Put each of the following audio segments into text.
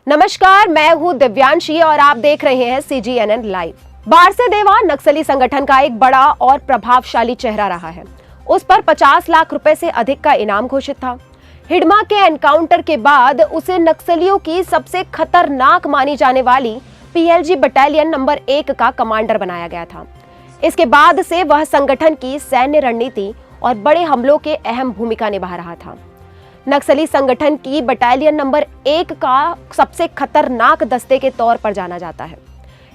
नमस्कार, मैं हूं दिव्यांशी और आप देख रहे हैं CGNN लाइव। बारसेदेवा नक्सली संगठन का एक बड़ा और प्रभावशाली चेहरा रहा है। उस पर 50 लाख रुपए से अधिक का इनाम घोषित था। हिडमा के एनकाउंटर के बाद उसे नक्सलियों की सबसे खतरनाक मानी जाने वाली PLG बटालियन नंबर 1 का कमांडर बनाया गया था। इसके बाद से वह संगठन की सैन्य रणनीति और बड़े हमलों के अहम भूमिका निभा रहा था। नक्सली संगठन की बटालियन नंबर 1 का सबसे खतरनाक दस्ते के तौर पर जाना जाता है।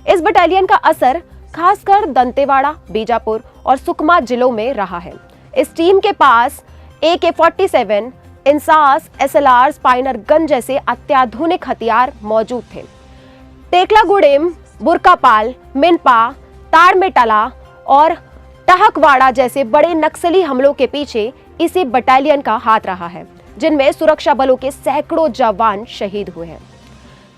इस बटालियन का असर खासकर दंतेवाड़ा, बीजापुर और सुकमा जिलों में रहा है। इस टीम के पास AK-47, इंसास, SLR, स्पाइनर गन जैसे अत्याधुनिक हथियार मौजूद थे। टेकलागुडेम, बुरकापाल, मिनपा, ताड़मेटला और टहकवाड़ा जैसे बड़े नक्सली हमलों के पीछे इसी बटालियन का हाथ रहा है, जिनमें सुरक्षा बलों के सैकड़ों जवान शहीद हुए हैं।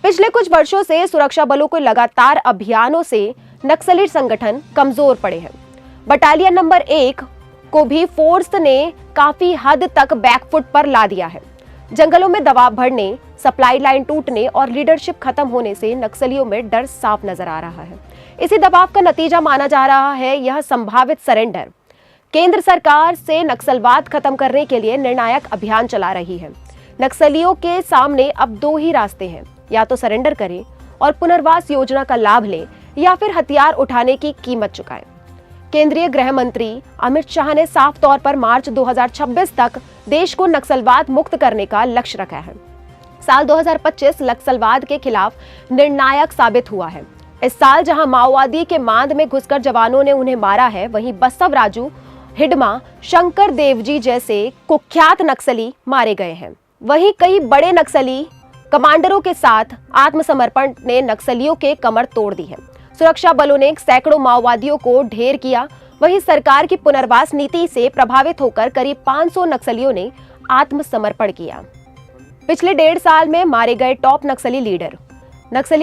पिछले कुछ वर्षों से सुरक्षा बलों के लगातार अभियानों से नक्सली संगठन कमजोर पड़े हैं। बटालियन नंबर 1 को भी फोर्स ने काफी हद तक बैकफुट पर ला दिया है। जंगलों में दबाव बढ़ने, सप्लाई लाइन टूटने और लीडरशिप खत्म होने से नक्सलियों में डर साफ नजर आ रहा है। इसी दबाव का नतीजा माना जा रहा है यह संभावित सरेंडर। केंद्र सरकार से नक्सलवाद खत्म करने के लिए निर्णायक अभियान चला रही है। नक्सलियों के सामने अब 2 ही रास्ते हैं, या तो सरेंडर करें और पुनर्वास योजना का लाभ लें, या फिर हथियार उठाने की कीमत चुकाएं। केंद्रीय गृह मंत्री अमित शाह ने साफ तौर पर मार्च 2026 तक देश को नक्सलवाद मुक्त करने का लक्ष्य रखा है। साल 2025 नक्सलवाद के खिलाफ निर्णायक साबित हुआ है। इस साल जहां माओवादी के मांद में घुसकर जवानों ने उन्हें मारा है, वहीं बसव राजू, हिडमा, शंकर देवजी जैसे कुख्यात नक्सली मारे गए हैं। वहीं कई बड़े नक्सली कमांडरों के साथ आत्मसमर्पण ने नक्सलियों के कमर तोड़ दी है। सुरक्षा बलों ने सैकड़ों माओवादियों को ढेर किया। वहीं सरकार की पुनर्वास नीति से प्रभावित होकर करीब 500 नक्सलियों ने आत्मसमर्पण किया। पिछले 1.5 साल में मारे गए टॉप नक्सली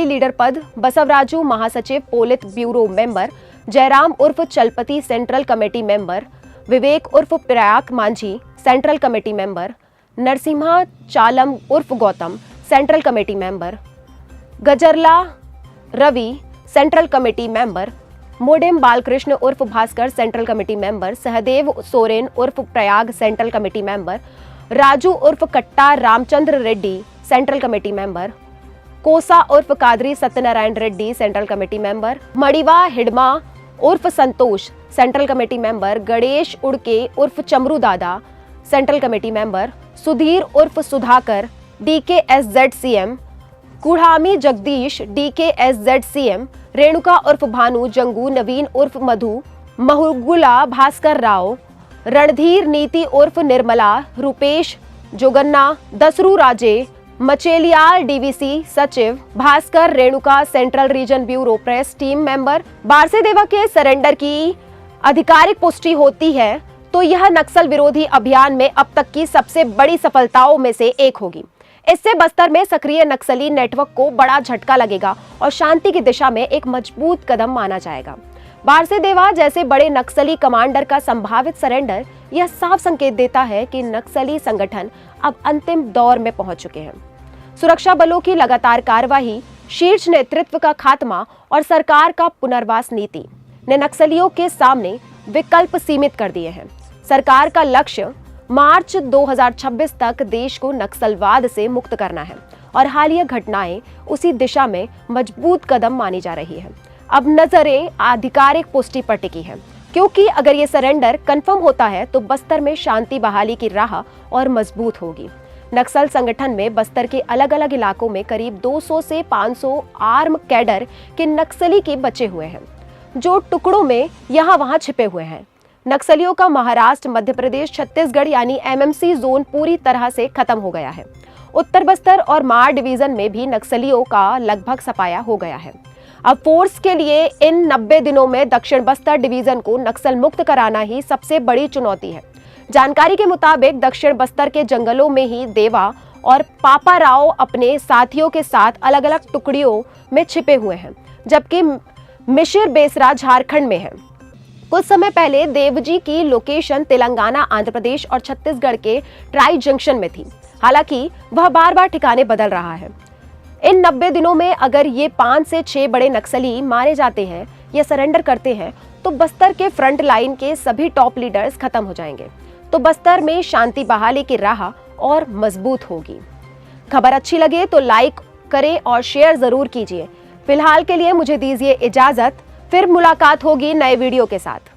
लीडर पद बसवराजू, महासचिव, पोलित ब्यूरो मेंबर, जयराम उर्फ Chalapathi, central committee member, Vivek उर्फ Prayag Manjhi, central committee member, Narasimha Chalam उर्फ Gautam, central committee member, Gajarla Ravi, central committee member, Modem Balakrishna उर्फ Bhaskar, central committee member, Sahdev Soren उर्फ Prayag, central committee member, Raju उर्फ Katta Ramchandra Reddy, central committee member, Kosa उर्फ Kadari Satyanarayana Reddy, central committee member, Madvi Hidma उर्फ Santosh, central committee member, Ganesh Uike उर्फ चमरू दादा, सेंट्रल कमेटी मेंबर, सुधीर उर्फ सुधाकर, DKSZCM, कुढ़ामी जगदीश, DKSZCM, रेणुका उर्फ भानु, जंगू, नवीन उर्फ मधु, महुगुला भास्कर राव, रणधीर नीति उर्फ निर्मला, रूपेश जोगन्ना, दसरू राजे, मचेलियाल DVC सचिव, Bhaskar Renuka, central region bureau press team member. Barse Deva के सरेंडर की आधिकारिक पुष्टि होती है तो यह नक्सल विरोधी अभियान में अब तक की सबसे बड़ी सफलताओं में से एक होगी। इससे बस्तर में सक्रिय नक्सली नेटवर्क को बड़ा झटका लगेगा और शांति की दिशा में एक मजबूत कदम माना जाएगा। बारसेदेवा जैसे बड़े नक्सली कमांडर का संभावित सरेंडर यह साफ संकेत देता है कि नक्सली संगठन अब अंतिम दौर में पहुंच चुके हैं। सुरक्षा बलों की लगातार कार्रवाई, शीर्ष नेतृत्व का खात्मा और सरकार का पुनर्वास नीति ने नक्सलियों के सामने विकल्प सीमित कर दिए हैं। सरकार का लक्ष्य मार्च 2026 तक देश को नक्सलवाद से मुक्त करना है और हालिया घटनाएं उसी दिशा में मजबूत कदम मानी जा रही है। अब नजरें आधिकारिक पुष्टि पर टिकी है, क्योंकि अगर ये सरेंडर कंफर्म होता है तो बस्तर में शांति बहाली की राह और मजबूत होगी। नक्सल संगठन में बस्तर के अलग अलग इलाकों में करीब 200 से 500 आर्म कैडर के नक्सली के बचे हुए हैं, जो टुकड़ों में यहाँ वहाँ छिपे हुए हैं। नक्सलियों का महाराष्ट्र, मध्य प्रदेश, छत्तीसगढ़ यानी MMC जोन पूरी तरह से खत्म हो गया है। उत्तर बस्तर और मार डिवीजन में भी नक्सलियों का लगभग सफाया हो गया है। अब फोर्स के लिए इन 90 दिनों में दक्षिण बस्तर डिवीजन को नक्सल मुक्त कराना ही सबसे बड़ी चुनौती है। जानकारी के मुताबिक दक्षिण बस्तर के जंगलों में ही देवा और पापा राव अपने साथियों के साथ अलग अलग टुकड़ियों में छिपे हुए हैं, जबकि मिशिर बेसरा झारखंड में है। कुछ समय पहले देवजी की लोकेशन तेलंगाना, आंध्र प्रदेश और छत्तीसगढ़ के ट्राई जंक्शन में थी। हालांकि वह बार बार ठिकाने बदल रहा है। इन 90 दिनों में अगर ये 5 से 6 बड़े नक्सली मारे जाते हैं या सरेंडर करते हैं तो बस्तर के फ्रंट लाइन के सभी टॉप लीडर्स खत्म हो जाएंगे। तो बस्तर में शांति बहाली की राह और मजबूत होगी। खबर अच्छी लगे तो लाइक करें और शेयर जरूर कीजिए। फिलहाल के लिए मुझे दीजिए इजाजत, फिर मुलाकात होगी नए वीडियो के साथ।